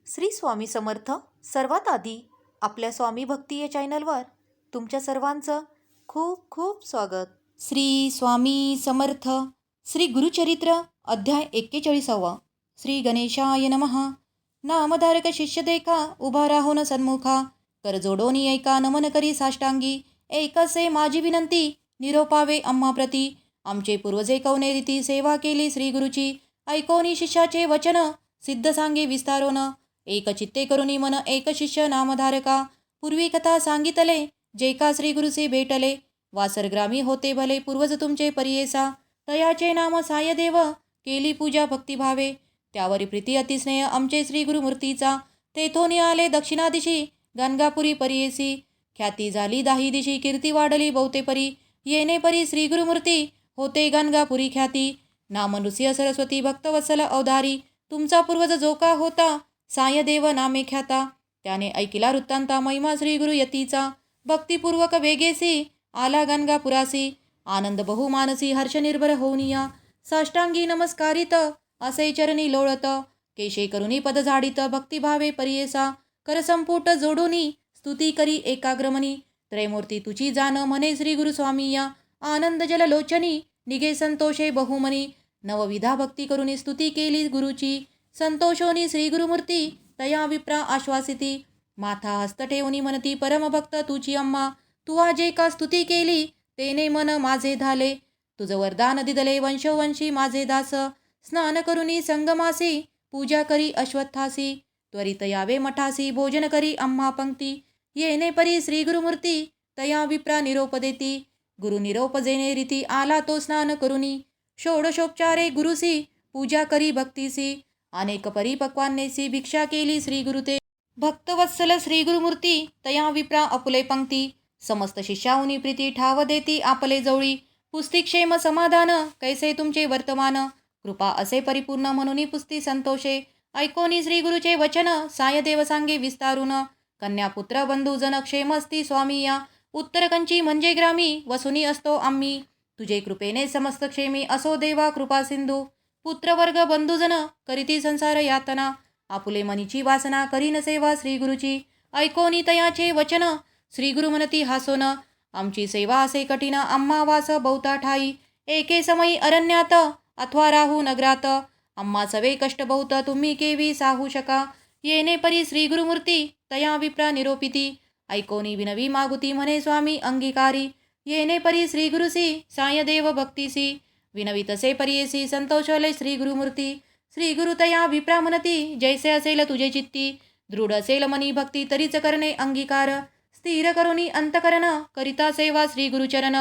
श्री स्वामी समर्थ. सर्वात आधी आपल्या स्वामी भक्ती या चॅनलवर तुमच्या सर्वांचं खूप खूप स्वागत. श्री स्वामी समर्थ. श्री गुरुचरित्र अध्याय 41. श्री गणेशाय नमः. नामधारक शिष्य देखा उभा राहून सन्मुखा, कर जोडोनी ऐका नमन करी साष्टांगी. एकसे माझी विनंती निरोपावे आम्हा प्रती, आमचे पूर्वजे कवने रीती सेवा केली श्री गुरुची. ऐकोनी शिष्याचे वचन सिद्ध सांगे विस्तारोन, एक चित्ते करुनी मन एक शिष्य नामधारका. पूर्वी कथा सांगितले जे का श्री गुरुचे भेटले, वासरग्रामी होते भले पूर्वज तुमचे परियेसा. तयाचे नाम सायदेव केली पूजा भक्तिभावे, त्यावरी प्रीती अतिस्नेह आमचे श्री गुरुमूर्तीचा. तेथोनी आले दक्षिणादिशी गाणगापुरी परियेसी, ख्याती झाली दाही दिशी कीर्ती वाढली बहुते परी. येणे परी श्री गुरुमूर्ती होते गाणगापुरी ख्याती. नाम नृसिंह सरस्वती भक्तवत्सल अवधारी, तुमचा पूर्वज जो का होता सायदेव नामे ख्याता. त्याने ऐकिला वृत्तांता महिमा श्री गुरु यतीचा. भक्तिपूर्वक वेगेसी आला गाणगापुरासी, आनंद बहुमानसी हर्ष निर्भर होऊनिया. साष्टांगी नमस्कारित असे चरणी लोळत, केशे करुनी पद झाडित भक्तिभावे परियेसा. करसंपुट जोडुनी स्तुती करी एकाग्रमनी, त्रयमूर्ती तुची जाण म्हणे श्री गुरु स्वामीया. आनंद जल लोचनी निघे संतोषे बहुमनी, नवविधा भक्ती करुनी स्तुती केली गुरुची. संतोषोनी श्री गुरुमूर्ती तया विप्रा आश्वासिती, माथा हस्त ठेवणी म्हणती परमभक्त तुची अम्मा. तू आजे का स्तुती केली तेने मन माझे झाले, तुझ वरदान दिदले वंशोवंशी माझे दास. स्नान करुनी संगमासी पूजा करी अश्वत्थासी, त्वरित यावे मठासी भोजन करी आम्हा पंक्ती. येणे परी श्री गुरुमूर्ती तया विप्रा निरोप देती, गुरु निरोप जेणे रीती आला तो स्नान करुनी. षोडशोपचारे गुरुसी पूजा करी भक्तीसी, अनेक परिपक्वानेसी भिक्षा केली श्री गुरुते. भक्तवत्सल श्री गुरुमूर्ती तया विप्रा अपुले पंक्ती, समस्त शिष्याहुनी प्रीती ठाव देती आपले जवळी. पुस्ती क्षेम समाधान कैसे तुमचे वर्तमान, कृपा असे परिपूर्ण म्हणून पुस्ती संतोषे. ऐकोनी श्री गुरुचे वचन सायदेव सांगे विस्तारून, कन्यापुत्र बंधुजन क्षेमस्ती स्वामी या. उत्तर कंची म्हणजे ग्रामी वसुनी असतो आम्ही, तुझे कृपेने समस्त क्षेमी असो देवा कृपा सिंधू. पुत्रवर्ग बंधुजन करीती संसार यातना, आपुले मनीची वासना करीन सेवा श्री गुरुची. ऐकोनी तयाचे वचन श्री गुरु म्हणती हासोन, आमची सेवा असे कठीण आम्हा वास बहुता ठाई. एके समयी अरण्यात अथवा राहू नगरात, आम्हा सवे कष्ट बहुत तुम्ही केवी साहू शका. येणे परी श्री गुरुमूर्ती तया विप्रा निरोपिती, ऐकोनी विनवी मागुती म्हणे स्वामी अंगीकारी. येणे परी श्री गुरुसी सायदेव भक्तीसी, विनवी तसे परियेसी संतोषले श्री गुरुमूर्ती. श्री गुरु तया विप्रा म्हणती जैसे असेल तुझे चित्ती, दृढ असेल मनी भक्ती तरीच करणे अंगीकार. स्थिर करुनी अंतकरण करिता सेवा श्री गुरुचरण,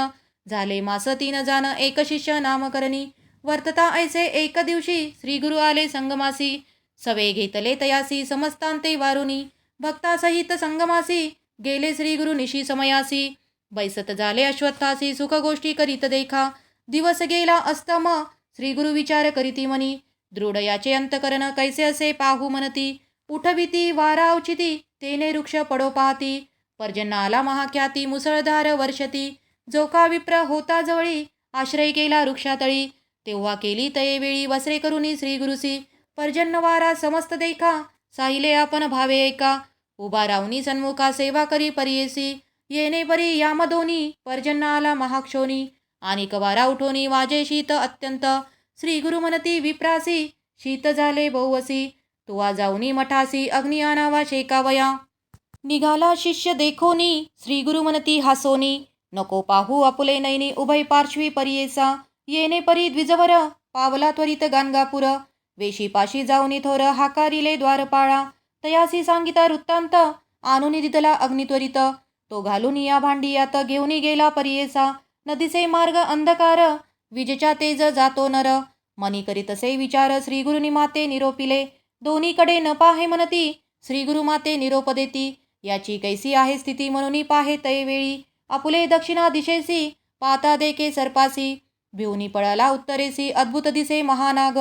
झाले मास 3 जान एक शिष्य नामकरणी. वर्तता ऐसे एक दिवशी श्री गुरु आले संगमासी, सवे घेतले तयासी समस्तांते वारुनी. भक्तासहित संगमासी गेले श्री गुरु निशी समयासी, बैसत झाले अश्वत्थासी सुख गोष्टी करीत देखा. दिवस गेला अस्तम श्री गुरु विचार करीती मनी, दृढ याचे अंतकरण कैसे असे पाहू म्हणती. उठविती वारा औचिती तेने वृक्ष पडो पाहती, पर्जन्य आला महाख्याती मुसळधार वर्षती. जो का विप्र होता जवळी आश्रय केला वृक्षातळी, तेव्हा केली तये वेळी वसरे करुनी श्री गुरुसी. पर्जन्य वारा समस्त देखा साहिले आपण भावे एका, उभा राहुनी सन्मुखा सेवा करी परियेसी. येणे परी यामदोनी पर्जन्य आला महाक्षोनी, आणि कवारा उठोनी वाजे शीत अत्यंत. श्री गुरु म्हणती विप्रासी शीत झाले बहुवसी, तुवा जाऊनी मठासी अग्नी आणावा शेकावया. निघाला शिष्य देखोनी श्री गुरु म्हणती हासोनी, नको पाहू आपुले नैनी उभय पार्श्वी परियेसा. येणे परी द्विजवर पावला त्वरित गाणगापुर, वेशीपाशी जाऊनी थोर हाकारिले द्वारपाळा. तयासी सांगिता वृत्तांत आणूनी दिदला अग्नी त्वरित, तो घालून या भांडियात घेऊनी गेला परियेसा. नदीचे मार्ग अंधकार विजेच्या तेज जातो नर, मनी करीतसे विचार श्री गुरुनी माते निरोपिले. दोन्हीकडे न पाहे म्हणती श्री गुरु माते निरोप देती, याची कैसी आहे स्थिती म्हणून पाहे तय वेळी. आपुले दक्षिणा दिशेसी पाता देखे सर्पासी, भिवनी पळाला उत्तरेसी अद्भुत दिसे महानाग.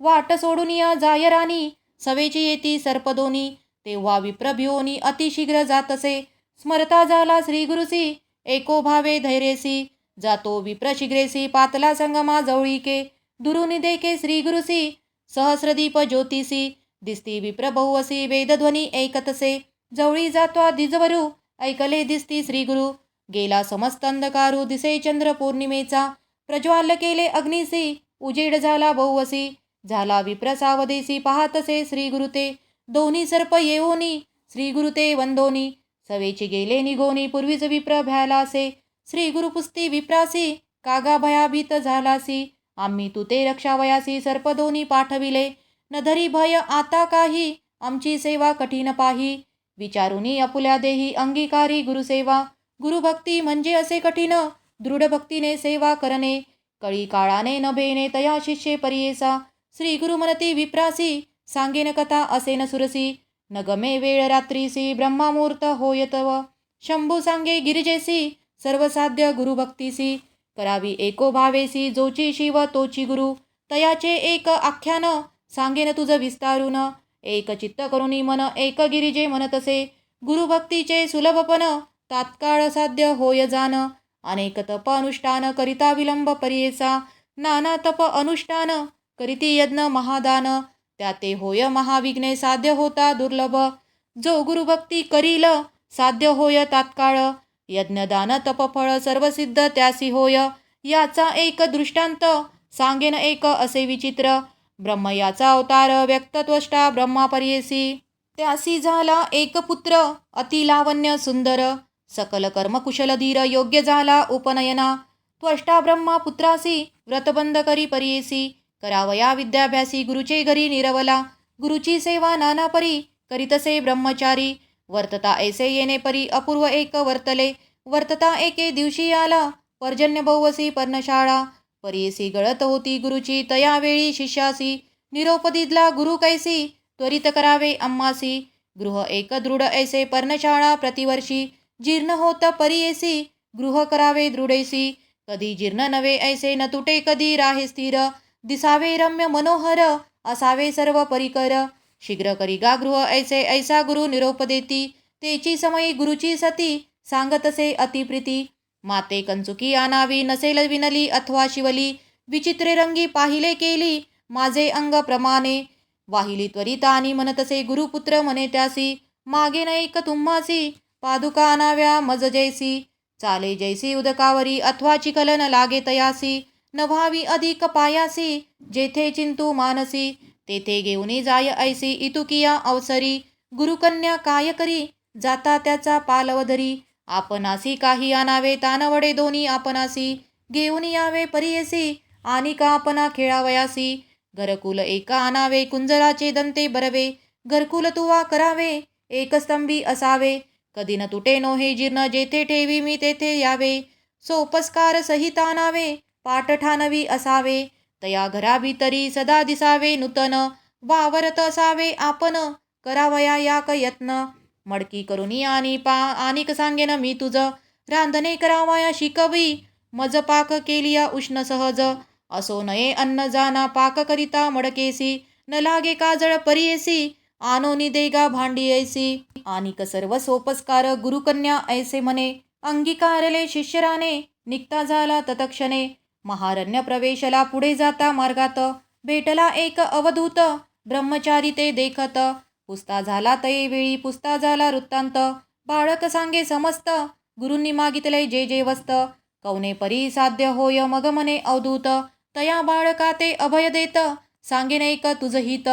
वाट सोडून या जाय राणी सवेची येती सर्पदोनी, तेव्हा विप्र भिवनी अतिशीघ्र जातसे. स्मरता झाला श्री गुरुसी एको भावे धैर्यसी, जातो विप्र शीघ्रेसी पातला संगमा जवळीके. दुरुनी देखे श्री गुरुसी सहस्रदीप ज्योतिसी, दिसती विप्र बहुवसी वेदध्वनी ऐकतसे. जवळी जात्वा दिजवरू ऐकले दिसती श्रीगुरु. गेला समस्त अंधकारू दिसे चंद्र पौर्णिमेचा. प्रज्वाल्य केले अग्निसी उजेड झाला बहुवसी. झाला विप्र सावदेसी पाहतसे श्रीगुरु ते. दोन्ही सर्प येऊनी श्रीगुरु ते वंदोनी. सवेची गेले निघोनी पूर्वीच विप्र भ्यालासे. श्रीगुरु पुस्ती विप्रासी कागा भयाभीत झालासी. आम्ही तू ते रक्षावयासी सर्प दोन्ही पाठविले. न धरी भय आता काही आमची सेवा कठीण पाही. विचारुनी आपुल्या देही अंगीकारी गुरुसेवा. गुरुभक्ती म्हणजे असे कठीण दृढ भक्तीने सेवा करणे. कळी काळाने न भेणे तया शिष्ये परियेसा. श्री गुरु म्हणती विप्रासी सांगेन कथा असेन सुरसी. न गमे वेळ रात्रीसी ब्रह्मामूर्त होय तव. शंभू सांगे गिरिजेसी सर्वसाध्य गुरुभक्तीसी. करावी एको भावेसी जोची शिव तोची गुरु. तयाचे एक आख्यान सांगेन तुझ विस्तारून. एक चित्त करुणी मन एक गिरिजे म्हणतसे. गुरुभक्तीचे सुलभपण तात्काळ साध्य होय जान. अनेक तप अनुष्ठान करिता विलंब परियेसा. नाना तप अनुष्ठान करीती यज्ञ महादान. त्याते होय महाविघ्ने साध्य होता दुर्लभ. जो गुरुभक्ती करील साध्य होय तात्काळ. यज्ञदान तपफळ सर्वसिद्ध त्यासी होय. याचा एक दृष्टांत सांगेन एक असे विचित्र. ब्रह्म याचा अवतार व्यक्तत्वष्टा ब्रह्मापर्येसी. त्यासी झाला एक पुत्र अति लावण्य सुंदर. सकल कर्म कुशल धीर योग्य झाला उपनयना. त्वष्टा ब्रह्मा पुत्रासी व्रतबंध करी परियेसी. करावया विद्याभ्यासी गुरुचे घरी निरवला. गुरुची सेवा नाना परी करीतसे ब्रह्मचारी. वर्तता ऐसे येणे परी अपूर्व एक वर्तले. वर्तता एके दिवशी आला पर्जन्य बहुवसी पर्णशाळा. परियेसी गळत होती गुरुची तयावेळी शिष्यासी. निरोप दिदला गुरु कैसी त्वरित करावे आम्हासी. गृह एक दृढ ऐसे पर्णशाळा प्रतिवर्षी. जीर्ण होत परियेसी गृह करावे दृढैसी. कधी जीर्ण नवे ऐसे न तुटे कधी राहे स्थिर. दिसावे रम्य मनोहर असावे सर्व परिकर. शीघ्र करिगा गृह ऐसे ऐसा गुरु निरोप देती. तेची समयी गुरुची सती सांगतसे अतिप्रीती. माते कंचुकी आणावी नसेल विनली अथवा शिवली. विचित्रे रंगी पाहिले केली माझे अंग प्रमाणे. वाहिली त्वरितानी म्हणतसे गुरुपुत्र म्हणे त्यासी. मागे नैक तुम्हासी पादुका आणाव्या मज जैसी. चाले जैसी उदकावरी अथवा चिखल न लागे तयासी. न व्हावी अधिक पायासी जेथे चिंतू मानसी. तेथे घेऊनी जाय ऐसी इतुकिया अवसरी. गुरुकन्या काय करी जाता त्याचा पालवधरी. आपणासी काही आणावे तानवडे दोन्ही आपणासी. घेऊन यावे परियेसी आणि का आपणा खेळावयासी. घरकुल एका आणावे कुंजराचे दंते बरवे. घरकुल तुवा करावे एक स्तंभी असावे. कधी न तुटे नो हे जीर्ण जेथे ठेवी मी तेथे यावे. सोपस्कार सहित आणावे पाठ ठाणवी असावे. तया घरा भीतरी सदा दिसावे नूतन. वावरत असावे आपण करावया याक यत्न. मडकी करुनी आणि आणिक सांगेन मी तुझ. रांधणे करावया शिकवी मज पाक केलिया उष्ण सहज. असो नये अन्न जाना पाक करिता मडकेसी. न लागे काजळ परियेसी आणोनी देगा भांडी ऐसी. आणिक सर्व सोपस्कार गुरुकन्या ऐसे म्हणे. अंगीकारले शिष्यराने निघता झाला तत्क्षणे. महारण्य प्रवेशला पुढे जाता मार्गात. भेटला एक अवधूत ब्रह्मचारी ते देखत. पुसता झाला तये वेळी पुसता झाला वृत्तांत. बाळक सांगे समस्त गुरूंनी मागितले जे जे वस्त. कवने परी साध्य होय मग म्हणे अवधूत. तया बाळका ते अभय देत सांगेन एक तुझ हित.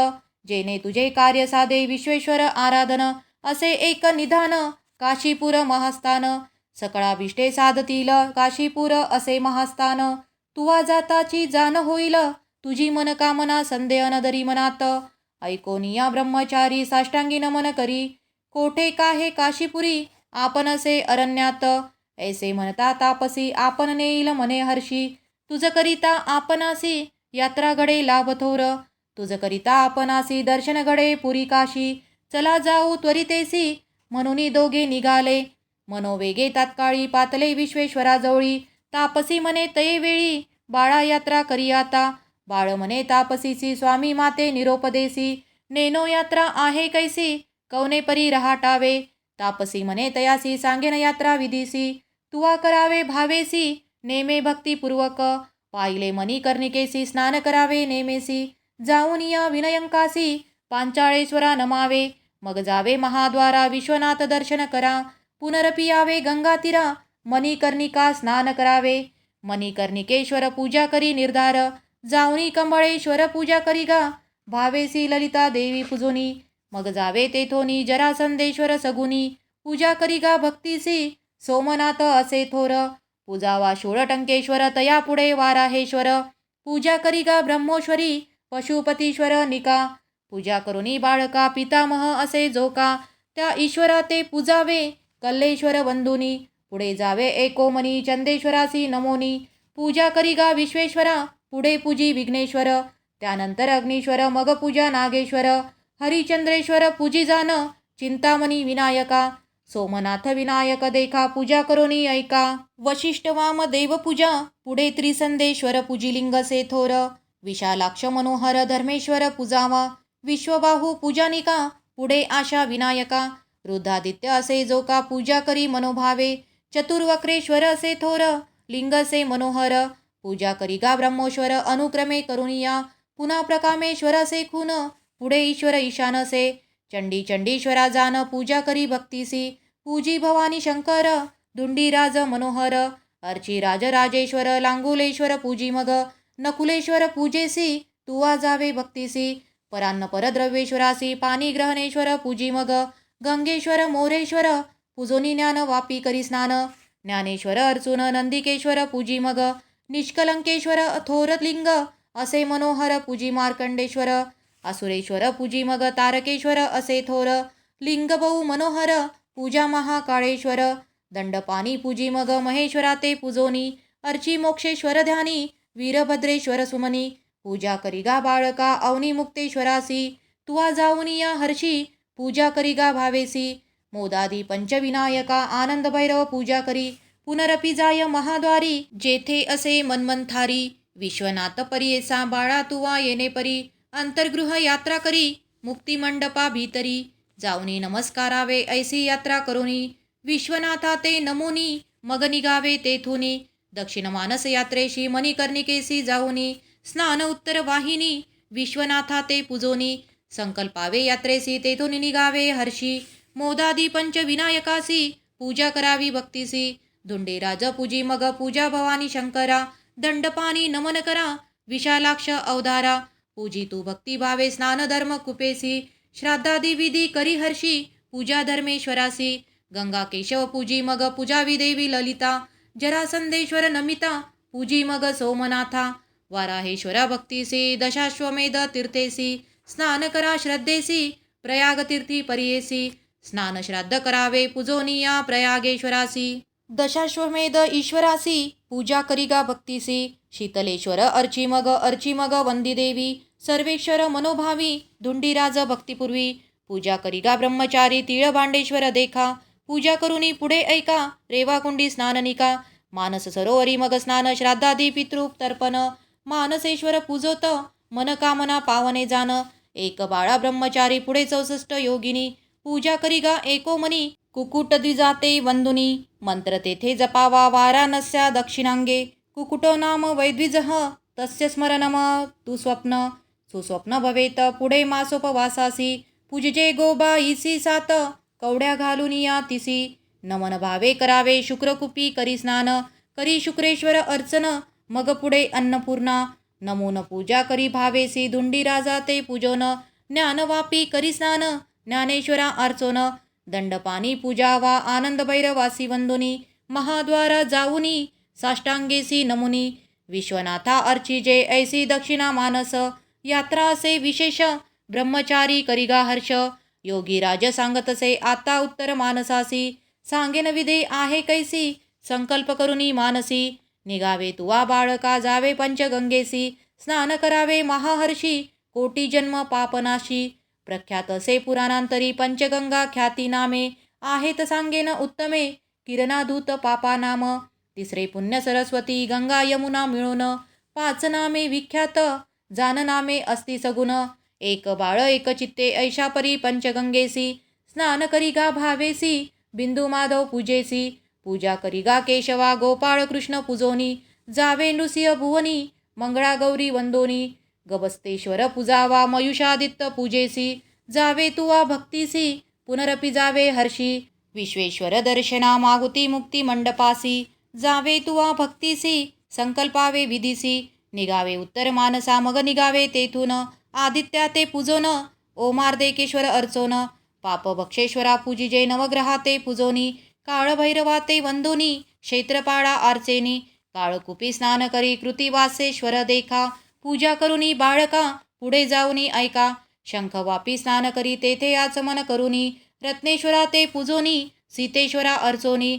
जेने तुझे कार्य साधे विश्वेश्वर आराधन. असे एक निधान काशीपूर महास्थान. सकळाभिष्टे साधतील काशीपूर असे महास्थान. तुवा जाताची जाण होईल तुझी मनकामना संदेह न दरी मनात. ऐकोनिया ब्रह्मचारी साष्टांगी नमन करी. कोठे का हे काशीपुरी आपण असे अरण्यात. ऐसे म्हणता तापसी आपण नेईल म्हणे हर्षी. तुझ करिता आपणासी यात्रा घडे लाभ थोर. तुझ करिता आपणासी दर्शन घडे पुरी काशी. चला जाऊ त्वरितेसी म्हणून दोघे निघाले. मनोवेगे तात्काळी पातले विश्वेश्वराजवळी. तापसी म्हणे तये वेळी बाळा यात्रा करी आता. बाळ म्हणे तापसीसी स्वामी माते निरोपदेसी. नेनो यात्रा आहे कैसी कवने परी रहाटावे. तापसी म्हणे तयासी सांगेन यात्रा विधीसी. तुवा करावे भावेसी नेमे भक्तिपूर्वक. पाहिले मनी कर्णिकेसी स्नान करावे नेमेसी. जाऊन या विनयंकासी पांचाळेश्वरा नमावे. मग जावे महाद्वारा विश्वनाथ दर्शन करा. पुनरपि यावे गंगातीरा मणिकर्णिका स्नान करावे. मणिकर्णिकेश्वर पूजा करी निर्धार. जाऊनी कंबळेश्वर पूजा करी गा भावेसी ललिता देवी पूजोनी. मग जावे तेथोनी जरासंदेश्वर सगुनी. पूजा करी गा भक्तीसी सोमनाथ असे थोर. पूजावा षोडटंकेश्वर तया पुढे वाराहेश्वर. पूजा करी गा ब्रह्मोश्वरी पशुपतीश्वर निका. पूजा करुनी बाळका पितामह असे जोका. त्या ईश्वरा ते पूजावे कल्लेश्वर बंधुनी. पुढे जावे एकोमनी चंदेश्वरासी नमोनी. पूजा करी गा विश्वेश्वरा पुढे पूजी विघ्नेश्वर. त्यानंतर अग्नीश्वर मग पूजा नागेश्वर. हरिचंद्रेश्वर पूजी जान चिंतामणी विनायका. सोमनाथ विनायक देखा पूजा करोनी ऐका. वशिष्ठ वाम देव पूजा पुढे त्रिसंदेश्वर पूजिलिंगसे थोर. विशालाक्ष मनोहर धर्मेश्वर पूजावा. विश्वबाहू पूजानिका पुढे आशा विनायका. रुद्रादित्य असे जोका पूजा करी मनोभावे. चतुर्वक्रेश्वर असे थोर लिंगसे मनोहर. पूजा करी गा ब्रह्मोश्वर अनुक्रमे करुनिया. पुन्हा प्रकामेश्वर असे खून पुढे ईश्वर ईशानसे. चंडी चंडीश्वरा जान पूजा करी भक्तीसी. पूजी भवानी शंकर दुंडीराज मनोहर. अर्ची राजराजेश्वर लांगुलेश्वर पूजी मग. नकुलेश्वर पूजेसी तुवा जावे भक्तीसी. परान्न परद्रव्येश्वरासी पाणी ग्रहणेश्वर पूजी मग. गंगेश्वर मोरेश्वर पूजोनी ज्ञान वापी करी स्नान. ज्ञानेश्वर अर्जुन नंदिकेश्वर पूजी मग. निष्कलंकेश्वर थोरलिंग असे मनोहर पूजी मार्कंडेश्वर. असुरेश्वर पूजी मग तारकेश्वर असे थोर. लिंग बहु मनोहर पूजा महाकाळेश्वर. दंडपाणी पूजी मग महेश्वरा ते पूजोनी. अर्ची मोक्षेश्वर ध्यानी वीरभद्रेश्वर सुमनी. पूजा करी गा बाळका अवनी मुक्तेश्वरासी. तुवा जाऊनी या हर्षी पूजा करी गा भावेसी. मोदादी पंचविनायका आनंद भैरव पूजा करी. पुनरपि जाय महाद्वारी जेथे असे मन्मंथारी. विश्वनाथ परियेसा बाळा तुवा येणे परी. अंतर्गृह यात्रा करी मुक्तिमंडपा भीतरी. जाऊनी नमस्कारावे ऐसी यात्रा करुनी. विश्वनाथा ते नमोनी मग निघावे तेथुनी. दक्षिण मानस यात्रेशी मणिकर्णिकेसी जाऊनी. स्नान उत्तर वाहिनी विश्वनाथा ते पूजोनी. संकल्पावे यात्रेसी तेथून निघावे हर्षी. मोदादी पंचविनायकासी पूजा करावी भक्तीसी. धुंडेराज पूजी मग पूजा भवानी शंकरा. दंडपाणी नमन करा विशालाक्ष अवधारा. पूजी तू भक्ती भावे स्नान धर्म कुपेसी. श्राद्धादी विधी करी हर्षी पूजा धर्मेश्वरासी. गंगा केशव पूजी मग पूजावी देवी ललिता. जरासंदेश्वर नमिता पूजी मग सोमनाथा. वाराहेश्वरा भक्तीसी दशाश्वमेध तीर्थेसी. स्नान करा श्रद्धेसी प्रयागतीर्थी परियेसी. स्नान श्राद्ध करावे पूजोनिया प्रयागेश्वरासी. दशाश्वमेध ईश्वरासी पूजा करी गा भक्तीसी. शीतलेश्वर अर्ची मग वंदीदेवी. सर्वेश्वर मनोभावी धुंडीराज भक्तिपूर्वी. पूजा करी गा ब्रह्मचारी तिळभांडेश्वर देखा. पूजा करुनी पुढे ऐका रेवाकुंडी स्नाननिका. मानस सरोवरी मग स्नान श्राद्धादी पितृप तर्पण. मानसेश्वर पूजोत मनकामना पावने जान. एक बाळा ब्रह्मचारी पुढे 64 योगिनी. पूजा करी गा एकोमनी कुकुट द्विजाते वंदुनी. मंत्र तेथे जपावा वाराणस्या दक्षिणांगे. कुकुटो नाम वैद्विजः तस्य स्मरणम तु स्वप्न. सुस्वप्न भवेत पुढे मासोपवासासी. पूजजे गोबा इसी सात कवड्या घालून या तिसी. नमन भावे करावे शुक्रकुपी करी स्नान. करी शुक्रेश्वर अर्चन मग पुढे अन्नपूर्णा. नमून पूजा करी भावेसी धुंडीराजा ते पूजोन. ज्ञानवापी करी स्नान ज्ञानेश्वरा अर्चोन. दंडपाणी पूजावा आनंद भैरवासी वंदुनी. महाद्वारा जाऊनी साष्टांगेसी नमुनी. विश्वनाथा अर्चिजे ऐसी दक्षिणा मानस. यात्रा असे विशेष ब्रह्मचारी करिगा हर्ष. योगी राज सांगतसे आता उत्तर मानसासी. सांगेन विधे आहे कैसी संकल्प करुनी मानसी. निघावे तुवा बाळका जावे पंचगंगेसी. स्नान करावे महाहर्षी कोटी जन्म पापनाशी. प्रख्यात असे पुराणांतरी पंचगंगा ख्याती नामे. आहेत सांगेन उत्तमे किरणाधूत पापा नाम. तिसरे पुण्य सरस्वती गंगा यमुना मिळून. 5 नामे विख्यात जान नामे अस्ति सगुण. एक बाळ एक चित्ते ऐशा परी पंचगंगेसी. स्नान करी गा भावेसी बिंदू माधव पूजेसी. पूजा करी गा केशवा गोपाळ कृष्ण पूजोनी. जावे नृसिंह भुवनी मंगळा गौरी वंदोनी. गबस्तेश्वर पूजावा मयुषादित्य पूजेसी जावे तुवा भक्तीसी पुनरपि जावे हर्षी विश्वेश्वर दर्शना मागुती मुक्ती मंडपासी जावे तुवा भक्तीसी संकल्पावे विधीसी निघावे उत्तर मानसा मग निघावे तेथून आदित्या ते पूजोन ओमार्देकेश्वर अर्चोन पापभक्षेश्वरा पूजिजे नवग्रहा ते पूजोनी काळभैरवा ते वंदोनी क्षेत्रपाळा आर्चेनी काळकुपी स्नान करी कृतिवासेश्वर देखा पूजा करुनी बाळका पुढे जाऊनी ऐका शंखवापी स्नान करी तेथे आचमन करुनी रत्नेश्वरा ते पूजोनी सीतेश्वरा अर्चोनी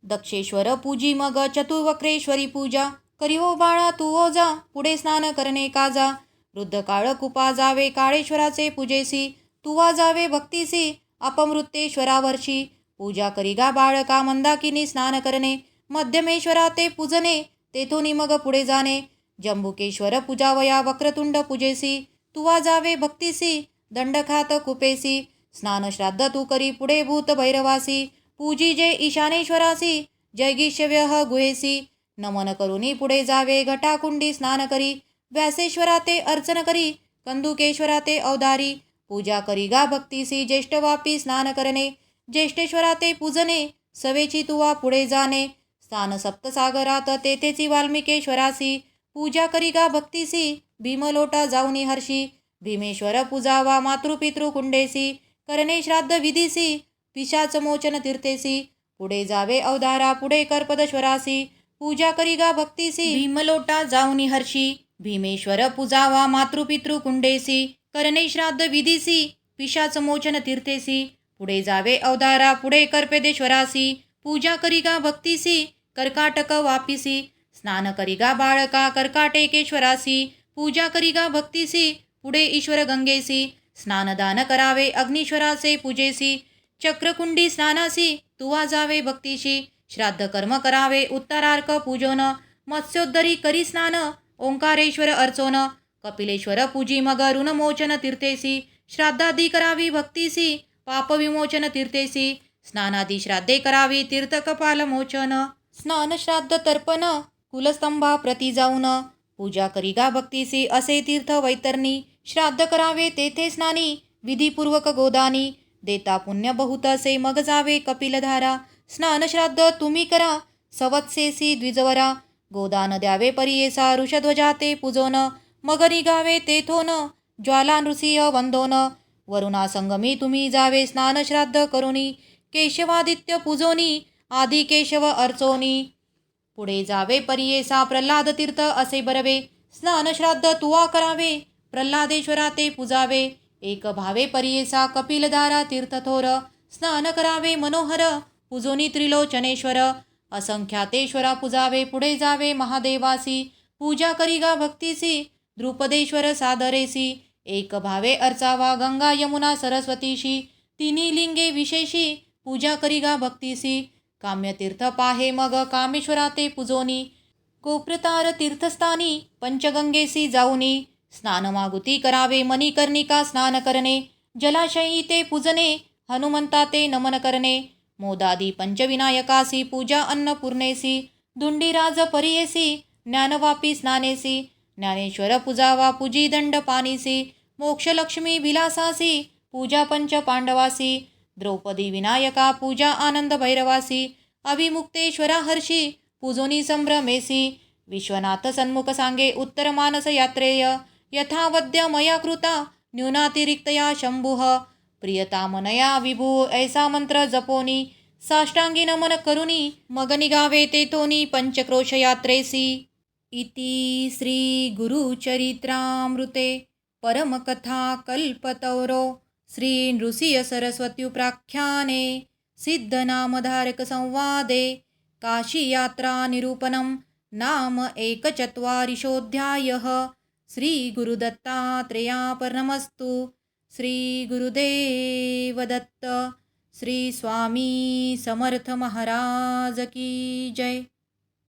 दक्षेश्वर पूजी मग चतुर्वक्रेश्वरी पूजा करिवो बाळा तू ओजा पुढे स्नान करणे काजा वृद्ध काळ कुपा जावे काळेश्वराचे पूजेसी तुवा जावे भक्तीसी अपमृत्येश्वरावर्षी पूजा करिगा बाळका मंदाकिनी स्नान करणे मध्यमेश्वरा ते पूजने तेथून मग पुढे जाणे जंबुकेश्वर पूजावया वक्रतुंड पूजेसी तुवा जावे भक्तीसी दंडखात कुपेसी स्नान श्राद्ध तू करी पुढे भूत भैरवासी पूजी जे ईशानेश्वरासी जयगीष्यव्यह गुहेसी नमन करुनी पुढे जावे घटाकुंडी स्नान करी व्यासेश्वरा ते अर्चन करी कंदुकेश्वरा ते अवधारी पूजा करी गा भक्तीसी ज्येष्ठवापी स्नान करणे ज्येष्ठेश्वरा ते पूजने सवेची तुवा पुढे जाणे स्थान सप्तसागरात तेथेची वाल्मिकेश्वरासी पूजा करी गा भक्तीसी भीमलोटा जाऊनी हर्षी भीमेश्वर पूजावा मातृपितृ कुंडेसी करणे श्राद्ध विधीसी पिशाच मोचन तीर्थेसी पुढे जावे अवधारा पुढे कर्पदश्वरासी पूजा करी गा भक्तीसी भीमलोटा जाऊनी हर्षी भीमेश्वर पूजावा मातृपितृ कुंडेसी करणे श्राद्ध विधीसी पिशाच मोचन तीर्थेसी पुढे जावे अवधारा पुढे कर्पेदेश्वरासी पूजा करी गा भक्तीसी कर्काटक वापिसी स्नान करी गा बाळका कर्काटेकेश्वरासी पूजा करी गा भक्तीसी पुढे ईश्वर गंगेसी स्नानदान करावे अग्नीश्वराचे पूजेसी चक्रकुंडी स्नानासी तुवा जावे भक्तीशी श्राद्ध कर्म करावे उत्तरार्क पूजोन मत्स्योद्धरी करी स्नान ओंकारेश्वर अर्चोन कपिलेश्वर पूजी मग ऋणमोचन तीर्थेसी श्राद्धादी करावी भक्तीसी पापविमोचन तीर्थेसी स्नानादी श्राद्धे करावी तीर्थकपालमोचन स्नान श्राद्ध तर्पण कुलस्तंभा प्रति जाऊन पूजा करी गा भक्तीसी असे तीर्थ वैतरणी श्राद्ध करावे तेथे स्नानी विधीपूर्वक गोदानी देता पुण्य बहुत असे मग जावे कपिलधारा स्नान श्राद्ध तुम्ही करा सवत्सेसी द्विजवरा गोदान द्यावे परियेसा ऋषध्वजा ते पूजोन मग निघावे तेथोन ज्वाला नृसिंह वंदोन वरुणा संगमी तुम्ही जावे स्नान श्राद्ध करुनी केशवादित्य पूजोनी आदी केशव अर्चोनी पुढे जावे परियेसा प्रल्हाद तीर्थ असे बरवे स्नान श्राद्ध तुवा करावे प्रल्हादेश्वरा ते पूजावे एक भावे परियेसा कपिलधारा तीर्थथोर स्नान करावे मनोहर पूजोनी त्रिलोचनेश्वर असंख्यातेश्वरा पूजावे पुढे जावे महादेवासी पूजा करी गा भक्तीसी द्रुपदेश्वर सादरेसी एक भावे अर्चावा गंगा यमुना सरस्वतीशी तिन्ही लिंगे विशेषी पूजा करी गा भक्तीसी काम्यतीर्थ पाहे मग कामेश्वरा ते पूजोनी कोप्रतार तीर्थस्थानी पंचगंगेसी जाऊनी स्नान मागुती करावे मणिकर्णिका स्नान करणे जलाशयी ते पूजने हनुमंता ते नमन करणे मोदादी पंचविनायकासी पूजा अन्नपूर्णेसी दुंडीराज परियेसी ज्ञानवापी स्नानेसी ज्ञानेश्वर पूजावा पूजी दंड पानीसी मोक्षलक्ष्मी विलासासी पूजा पंच पांडवासी द्रौपदी विनायका पूजा आनंद भैरवासी अभिमुक्तेश्वरा हर्षी पूजोनी संभ्रमेसी विश्वनाथ सन्मुख सांगे उत्तर मानस यात्रेय यथावद्य मया कृता न्यूनातिरिक्तया शंभुः प्रियतामनया विभू ऐसा मंत्र जपोनी साष्टांगी नमन करुनी मग निघावे तेथोनी पंचक्रोश यात्रेसी इति श्री गुरुचरित्रामृते परमकथा कल्पतौरो श्री नृसिंह सरस्वत्युपाख्याने सिद्धनामधारक संवादे काशीयात्रा निरूपणं नाम एकचत्वारिंशोऽध्यायः श्री गुरुदत्तात्रेयार्पणमस्तु। श्री गुरुदेव दत्त। श्री स्वामी समर्थ महाराज की जय।